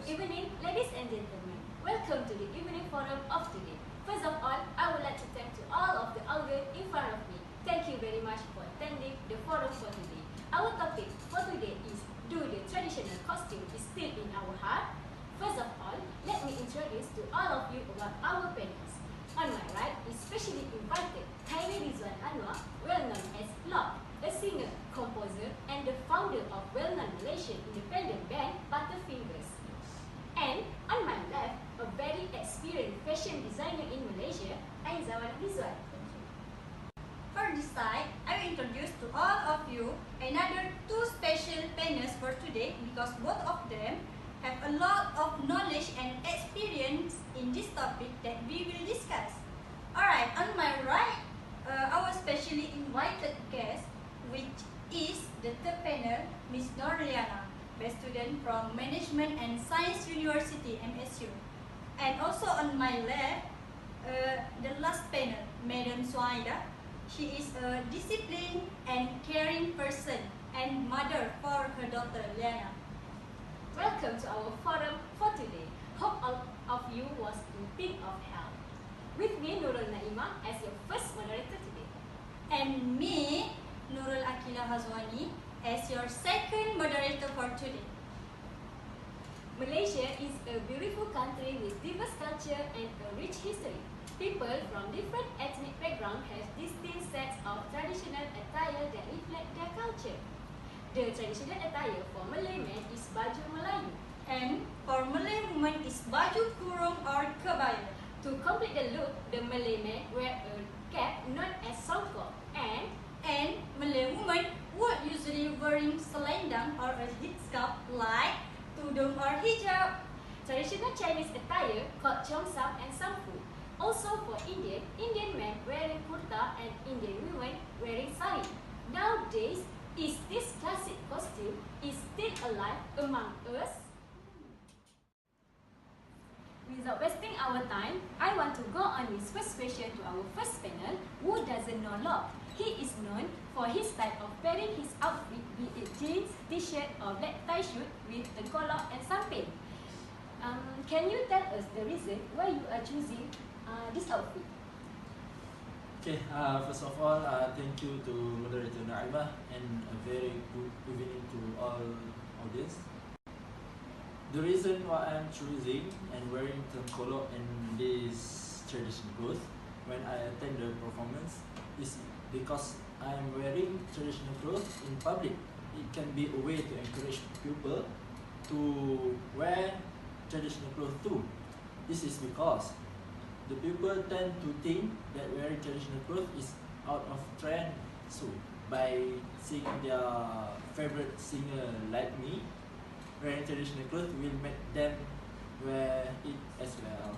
evening, ladies and gentlemen. Welcome to the evening forum of today. First of all, I would like to thank to all of the audience in front of me. Thank you very much for attending the forum for today. Our topic for today is, do the traditional costume is still in our heart? First of all, let me introduce to all of you about our panelists. On my right is specially invited BACHELOR, well known as Lord, a singer, composer, and the founder of well-known Malaysian independent band Butterfingers. And on my left, a very experienced fashion designer in Malaysia, Rizwan. For this side, I will introduce to all of you another two special panelists for today because both of them have a lot of knowledge and experience in this topic that we will discuss. Alright, on my right, our specially invited guest, which is the third panel, Ms. Norliana, best student from Management and Science University, MSU. And also on my left, the last panel, Madam Suaida. She is a disciplined and caring person and mother for her daughter, Liana. Welcome to our forum for today. Hope all of you was in peak of health. With me, Nurul Naima, as your first moderator today. And me, Nurul Akila Hazwani, as your second moderator for today. Malaysia is a beautiful country with diverse culture and a rich history. People from different ethnic backgrounds have distinct sets of traditional attire that reflect their culture. The traditional attire for Malay men is baju Melayu, and for Malay women is baju kurung or kebaya. To complete the look, the Malay men wear a cap known as songkok, and Malay women would usually wearing selendang or a headscarf like tudung or hijab. Traditional Chinese attire called cheongsam and sampu. Also for Indian men wearing kurta and Indian women wearing sari. Nowadays, is this classic costume is still alive among us? Without wasting our time, I want to go on with first question to our first panel, who doesn't know Lord. He is known for his style of wearing his outfit, be it jeans, t-shirt or black tie suit with a collar and samping. Can you tell us the reason why you are choosing this outfit? Okay, first of all, thank you to Moderator Naima and a very good evening to all audience. The reason why I'm choosing and wearing tengkolok and this traditional clothes when I attend the performance is because I'm wearing traditional clothes in public. It can be a way to encourage people to wear traditional clothes too. This is because the people tend to think that wearing traditional clothes is out of trend. So by seeing their favorite singer like me wearing traditional clothes will make them wear it as well.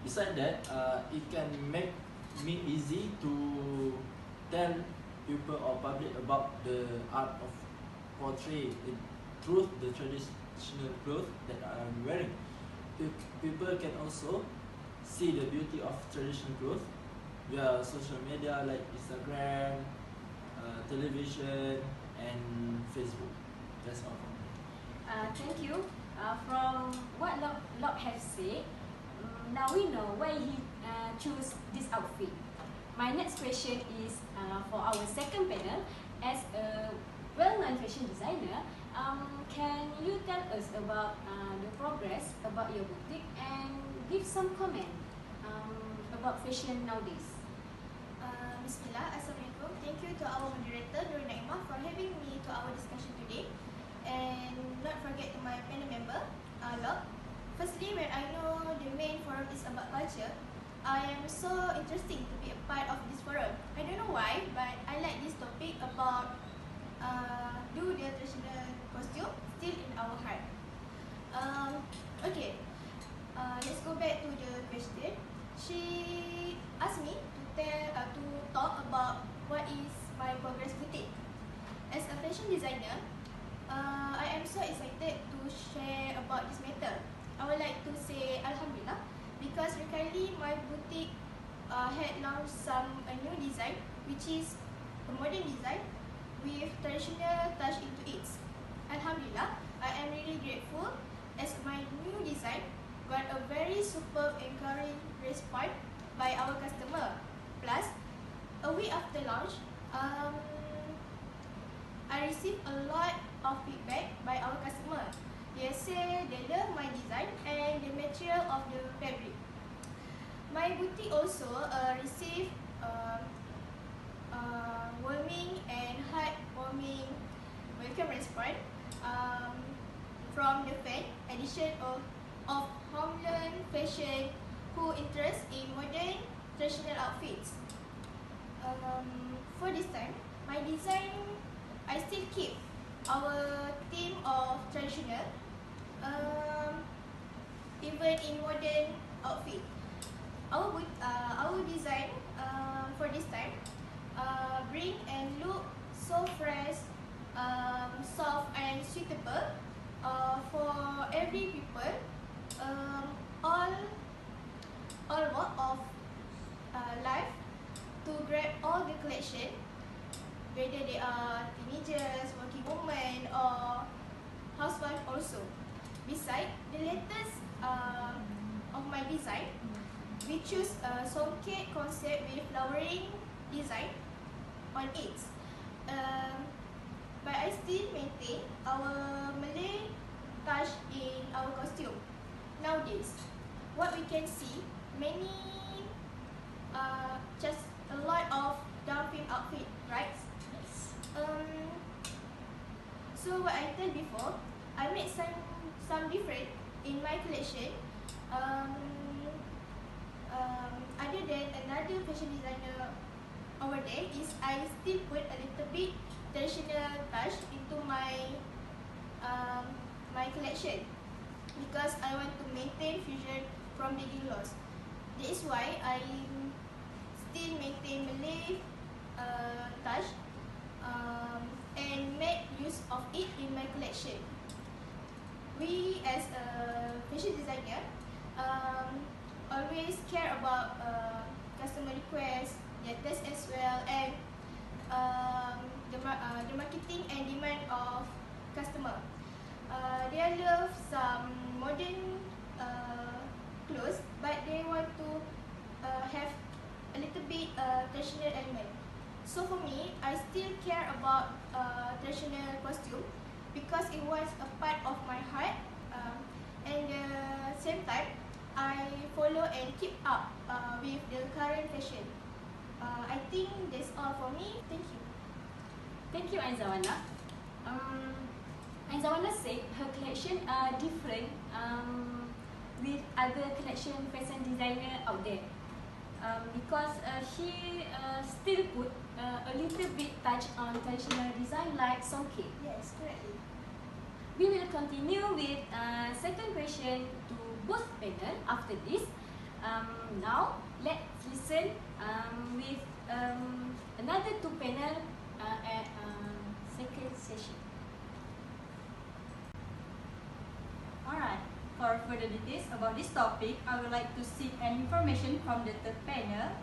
Besides that, it can make me easy to tell people or public about the art of portray through the traditional clothes that I'm wearing. People can also see the beauty of traditional clothes via social media like Instagram, television, and Facebook. That's all from me. Thank you. From what Lord has said, now we know why he chose this outfit. My next question is for our second panel. As a well-known fashion designer, can you tell us about the progress about your boutique and give some comment about fashion nowadays? Bismillah, Assalamualaikum. Thank you to our moderator Nur Naimah for having me to our discussion today, and not forget to my panel member Lok. Firstly, when I know the main forum is about culture, I am so interested to be a part of this forum. I don't know why, but I like this topic about do the traditional costume still in our heart. Okay, let's go back to the question. She asked me to talk about what is my progress boutique. As a fashion designer, I am so excited to share about this matter. I would like to say Alhamdulillah because recently my boutique had launched a new design, which is a modern design with traditional touch into it. Alhamdulillah, I am really grateful as my new design got a very superb encouraging response by our customer. Plus, a week after launch, I received a lot of feedback by our customer. They say they love my design and the material of the fabric. My boutique also received warming and heartwarming welcome response from the fan edition of Homeland Fashion who interest in modern traditional outfits. For this time, my design, I still keep our theme of traditional, even in modern outfit. Our design for this time bring and look so fresh, soft and suitable for every people, all walk of life to grab all the collection, whether they are teenagers, working women or housewife also. Besides the latest of my design, we choose a songket concept with flowering design on it. But I still maintain our Malay touch in our costume. Nowadays, what we can see, many just a lot of dumping outfit, right? Yes. So what I told before, I made some different in my collection. Other than another fashion designer over there, is I still put a little bit traditional touch into my my collection because I want to maintain fusion from being lost. That is why I still maintain Malay touch and make use of it in my collection. We as a fashion designer always care about customer requests, their taste as well, and the marketing and demand of customer. They love some modern clothes, but they want to have a little bit traditional element. So for me, I still care about traditional costume because it was a part of my heart, and the same time I follow and keep up with the current fashion. I think that's all for me. Thank you. Thank you, Aizawana. Aizawana said her collection are different with other collection fashion designer out there because she still put a little bit touch on traditional design like songket. Yes, correctly. We will continue with second question to both panel after this. Now, let's listen with another two panel at second session. Alright, for further details about this topic, I would like to seek an information from the third panel.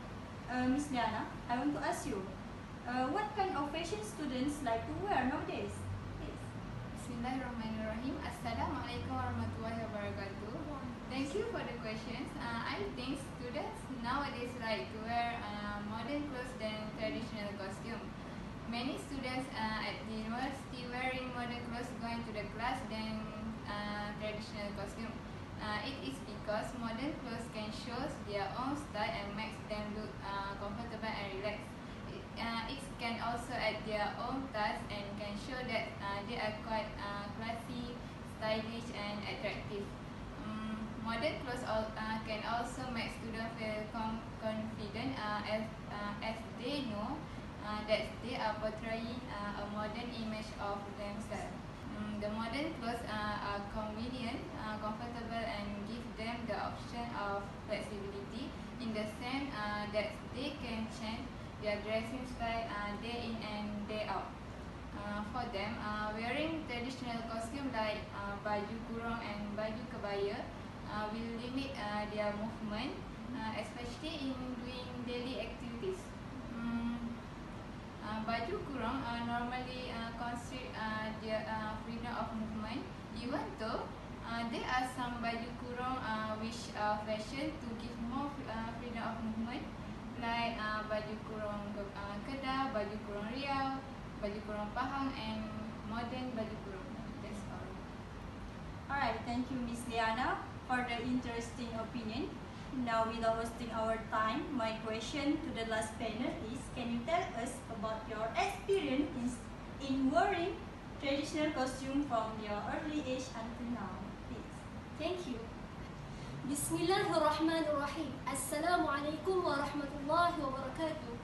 Miss Diana, I want to ask you, what kind of fashion students like to wear nowadays? Yes. Bismillahirrahmanirrahim. Assalamualaikum warahmatullahi wabarakatuh. Thank you for the questions. I think students nowadays like to wear modern clothes than traditional costume. Many students at the university wearing modern clothes going to the class than traditional costume. It is because modern clothes can show their own style and makes them look comfortable and relaxed. It can also add their own touch and can show that they are quite classy, stylish and attractive. Modern clothes can also make students feel confident as they know that they are portraying a modern image of themselves. The modern clothes are convenient, comfortable and give them the option of flexibility in the sense that they can change their dressing style day in and day out. For them, wearing traditional costume like baju kurung and baju kebaya will limit their movement, especially in doing daily activities. Baju kurung normally constrict their freedom of movement, even though There are some baju kurung which are fashion to give more freedom of movement, like baju kurung Kedah, baju kurung Riau, baju kurung Pahang, and modern baju kurung. That's all. Alright, thank you, Miss Liana, for the interesting opinion. Now, without wasting our time, my question to the last panel is: can you tell us about your experience in wearing traditional costume from your early age until now, please? Thank you. Bismillahirrahmanirrahim. Assalamualaikum warahmatullahi wabarakatuh.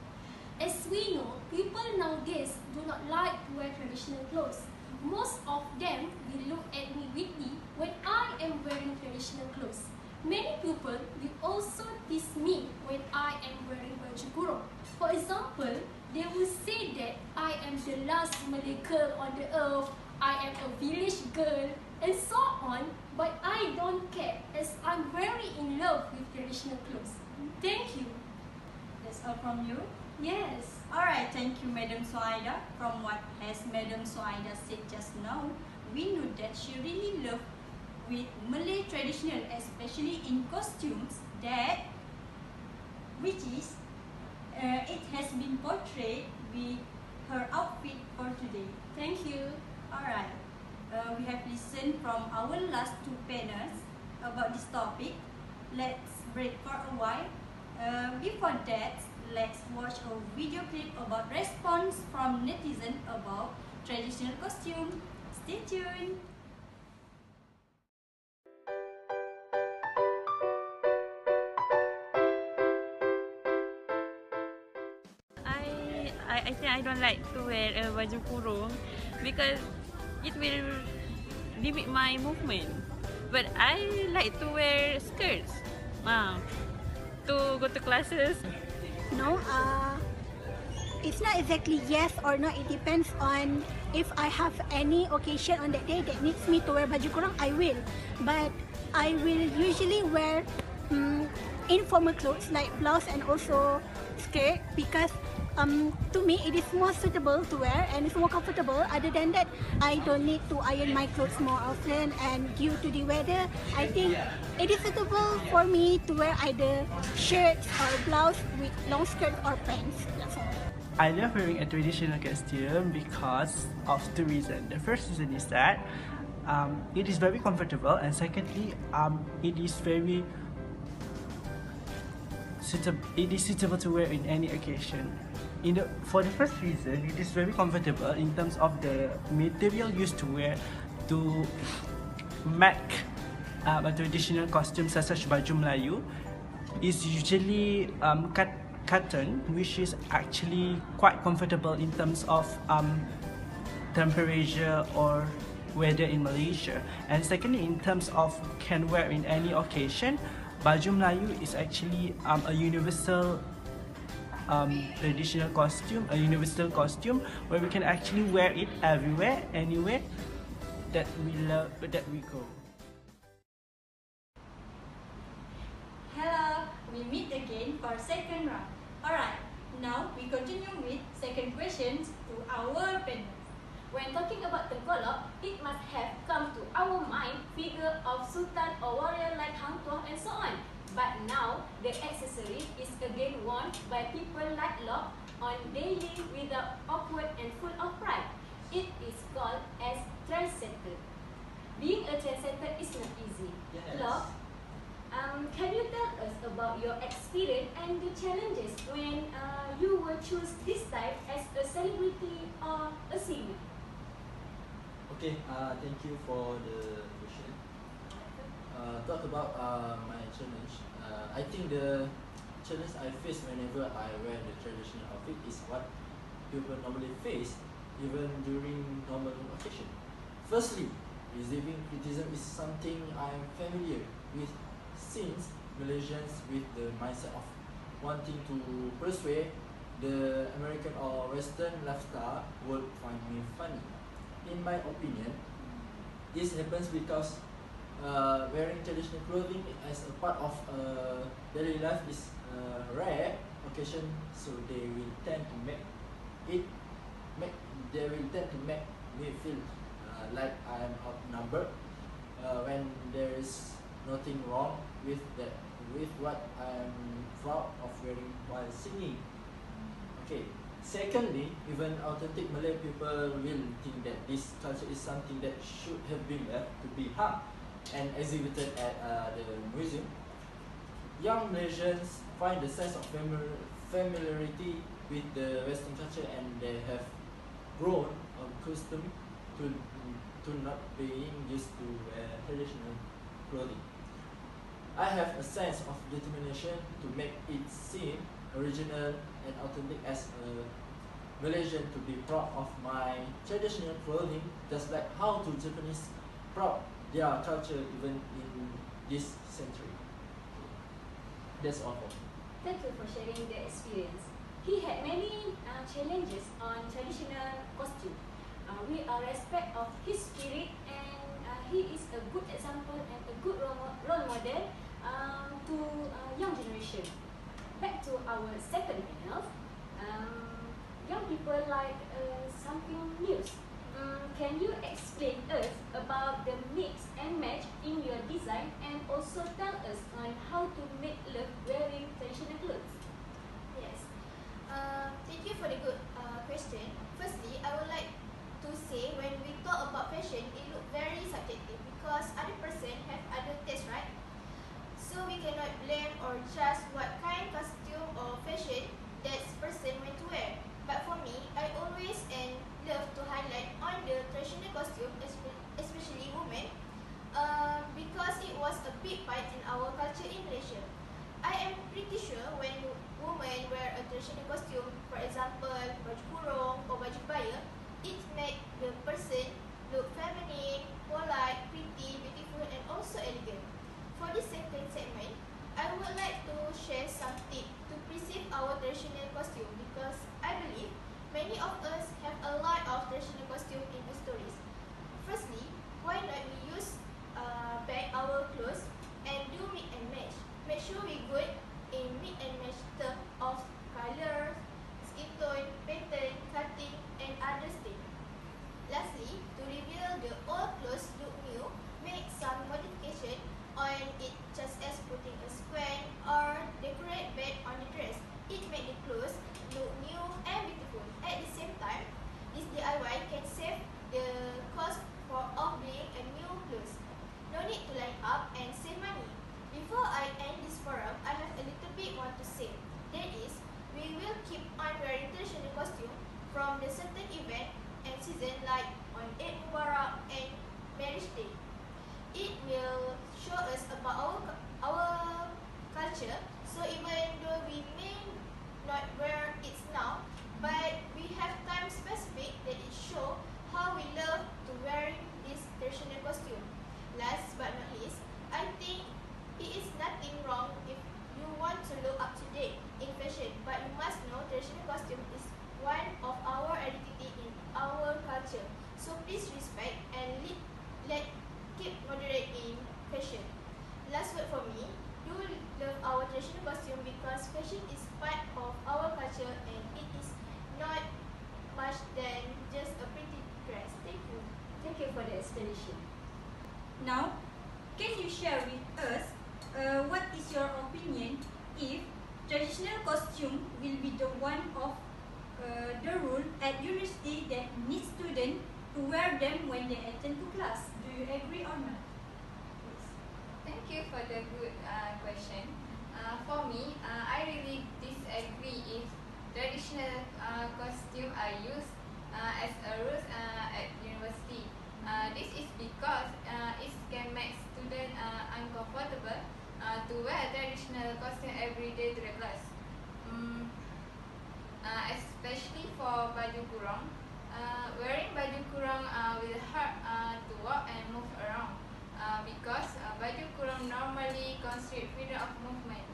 As we know, people nowadays do not like to wear traditional clothes. Most of them will look at me weirdly when I am wearing traditional clothes. Many people will also tease me when I am wearing baju kurung. For example, they will say that I am the last Malay girl on the earth, I am a village girl, and so on, but I don't care as I'm very in love with traditional clothes. Thank you. That's all from you? Yes. Alright, thank you, Madam Suhaida. From what has Madam Suhaida said just now, we know that she really loved with Malay traditional, especially in costumes, that which is it has been portrayed with her outfit for today. Thank you. Alright, we have listened from our last two panels about this topic. Let's break for a while. Before that, let's watch a video clip about response from netizens about traditional costume. Stay tuned. I think I don't like to wear a baju kurung because it will limit my movement. But I like to wear skirts to go to classes. No, it's not exactly yes or no. It depends on if I have any occasion on that day that needs me to wear baju kurung, I will. But I will usually wear informal clothes like blouse and also skirt because to me it is more suitable to wear and it's more comfortable. Other than that, I don't need to iron my clothes more often, and due to the weather, I think it is suitable for me to wear either shirts or blouse with long skirts or pants. That's all. I love wearing a traditional costume because of two reasons. The first reason is that it is very comfortable, and secondly, it is very suitable to wear in any occasion. For the first reason, it is very comfortable in terms of the material used to wear to make a traditional costume such as baju Melayu is usually cotton, which is actually quite comfortable in terms of temperature or weather in Malaysia. And secondly, in terms of can wear in any occasion, baju Melayu is actually a universal traditional costume, a universal costume where we can actually wear it everywhere, anywhere that we love, that we go. Hello, we meet again for second round. Alright, now we continue with second questions to our panel. When talking about tengkolok, it must have come to our mind figure of sultan or warrior like Hang Tuah and so on. But now, the accessory is again worn by people like Locke on daily without awkward and full of pride. It is called as trendsetter. Being a trendsetter is not easy. Yes. Locke, can you tell us about your experience and the challenges when you will choose this type as a celebrity or a singer? Okay, thank you for the question. Talk about my challenge. I think the challenge I face whenever I wear the traditional outfit is what people normally face even during normal occasion. Firstly, receiving criticism is something I am familiar with since Malaysians with the mindset of wanting to persuade the American or Western lifestyle would find me funny. In my opinion, this happens because wearing traditional clothing as a part of daily life is a rare occasion, so they will tend to make me feel like I am outnumbered when there is nothing wrong with that, with what I'm proud of wearing while singing. Okay. Secondly, even authentic Malay people will think that this culture is something that should have been left to be hung and exhibited at the museum. Young Malaysians find a sense of familiarity with the Western culture, and they have grown accustomed to not being used to traditional clothing. I have a sense of determination to make it seem original and authentic as a Malaysian, to be proud of my traditional clothing, just like how to Japanese proud their culture even in this century. That's all for me. Thank you for sharing the experience. He had many challenges on traditional costume. We are respect of his spirit, and he is a good example and a good role model to young generation. Back to our second panel. Young people like something new. Can you explain us about the mix and match in your design, and also tell us on how to make love wearing traditional clothes? Yes. Thank you for the good question. Firstly, I would like to say when we talk about fashion, it looks very subjective because other person have other taste, right? So we cannot blame or judge what kind of costume or fashion that person want to wear. But for me, I always love to highlight on the traditional costume, especially women, because it was a big part in our culture in Malaysia. I am pretty sure when women wear a traditional costume, for example, baju kurung or baju kebaya, it makes the person look feminine, polite, pretty, beautiful, and also elegant. For this second segment, I would like to share some tips to preserve our traditional costume, because I believe many of us have a lot of traditional costume in the stories. Firstly, why not we use back our clothes and do mix and match? Make sure we good in mix and match term of colors, skin tone, pattern, cutting, and other things. Lastly, to reveal the old clothes look new, make some modification on it, just as putting a square or decorate bed on the dress. It makes the clothes look new and beautiful. At the same time, this DIY can save the cost of being a new clothes. No need to line up and save money. Before I end this forum, I have a little bit want to say. That is, we will keep on wearing traditional costume from the certain event and season like on Eid Mubarak and Marriage Day. It will show us about our culture. So even though we may not wear it now, but we have time specific that it show how we love to wearing this traditional costume. Last but not least, I think it is nothing wrong if you want to look up to date in fashion, but you must know traditional costume is one of our identity in our culture. So please respect and keep moderate in fashion. Last word for me, do love our traditional costume because fashion is part of our culture and it is not much than just a pretty dress. Thank you. Thank you for the explanation. Now, can you share with us what is your opinion if traditional costume will be the one of the rule at university that needs students to wear them when they attend to class? Do you agree or not? Thank you for the good question. For me, I really disagree if traditional costume are used as a rule at university. This is because it can make students uncomfortable to wear traditional costume every day to the class. Especially for baju kurung. Wearing baju kurung will hard to walk and move around because baju kurung normally constrict freedom of movement.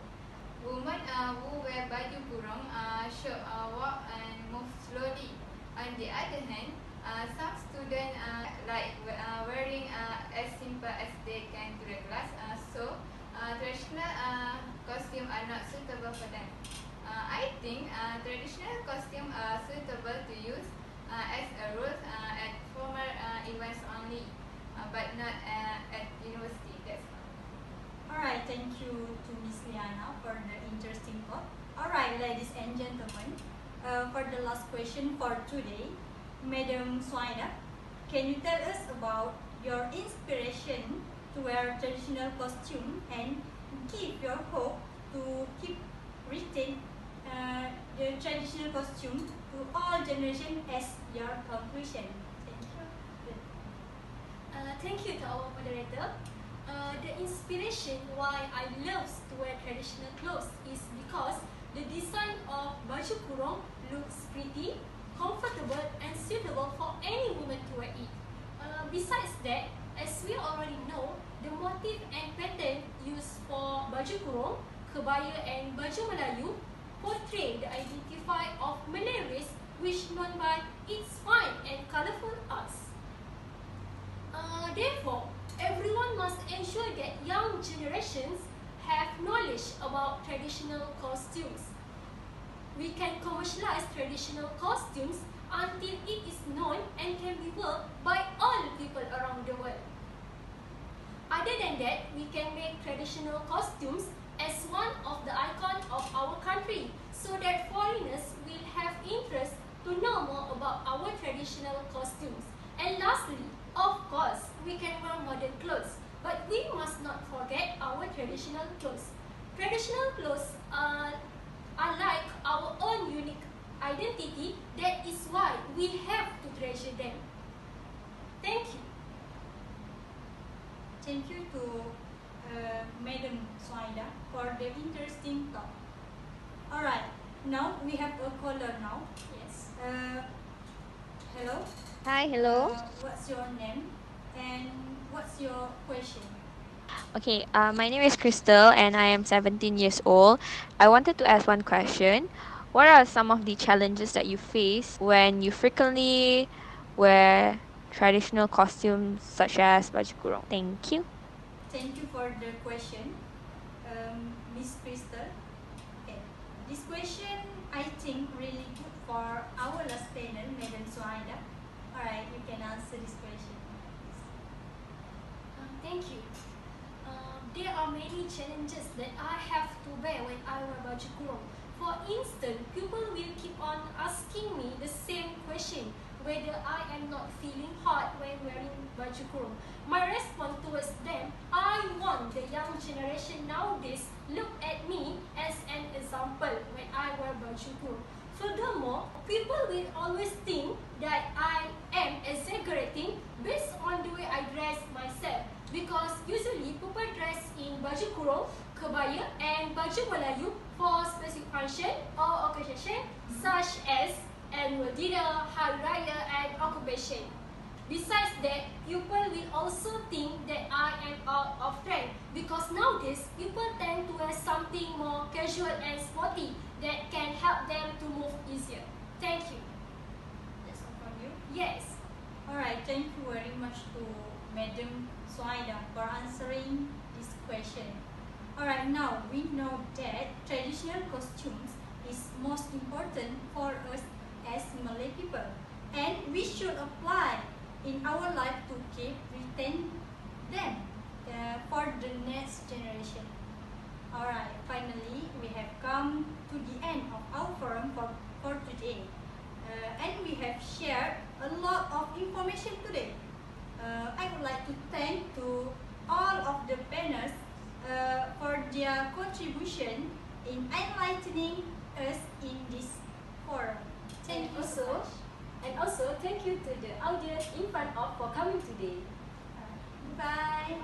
Women who wear baju kurung should walk and move slowly. On the other hand, some students like wearing as simple as they can to the class, so traditional costume are not suitable for them. I think traditional costume are suitable to use as a rule at formal events only, but not at university. That's all. Alright, thank you to Miss Liana for the interesting talk. Alright, ladies and gentlemen, for the last question for today, Madam Swaida, can you tell us about your inspiration to wear traditional costume and give your hope to keep retain the traditional costume to all generations as your conclusion? Thank you. Thank you to our moderator. The inspiration why I love to wear traditional clothes is because the design of baju kurung looks pretty, comfortable and suitable for any woman to wear it. Besides that, as we already know, the motif and pattern used for baju kurung, kebaya and baju Melayu portray the identity of Malay race, which known by its fine and colourful arts. Therefore, everyone must ensure that young generations have knowledge about traditional costumes. We can commercialize traditional costumes until it is known and can be worn by all people around the world. Other than that, we can make traditional costumes as one of the icons of our country so that foreigners will have interest to know more about our traditional costumes. And lastly, of course, we can wear modern clothes, but we must not forget our traditional clothes. Traditional clothes are like our own unique identity. That is why we have to treasure them. Thank you. Thank you to Madam Swaida for the interesting talk. Alright, now we have a caller now. Yes. Hello. Hi, hello. What's your name and what's your question? Okay, my name is Crystal and I am 17 years old. I wanted to ask one question. What are some of the challenges that you face when you frequently wear traditional costumes such as baju kurung? Thank you. Thank you for the question, Miss Crystal. Okay. This question I think really good for our last panel, Madam Swaida. Alright, you can answer this question. Thank you. There are many challenges that I have to bear when I wear baju kurung. For instance, people will keep on asking me the same question, whether I am not feeling hot when wearing baju kurung. My response towards them, I want the young generation nowadays look at me as an example when I wear baju kurung. Furthermore, people will always think that I am exaggerating based on the way I dress myself, because usually people dress in baju kurung, kebaya and baju Melayu for specific function or occasion such as annual dinner, hari raya and occupation. Besides that, people will also think that I am out of trend, because nowadays people tend to wear something more casual and sporty that can help them to move easier. Thank you. That's all from you. Yes. Alright, thank you very much to Madam Swaida for answering this question. Alright, now we know that traditional costumes is most important for us as Malay people, and we should apply in our life to retain them for the next generation. Alright, finally we have come to the end of our forum for today, and we have shared a lot of information today. I would like to thank to all of the panelists for their contribution in enlightening us in this forum. Thank you so much. And also, thank you to the audience in front of for coming today. Bye.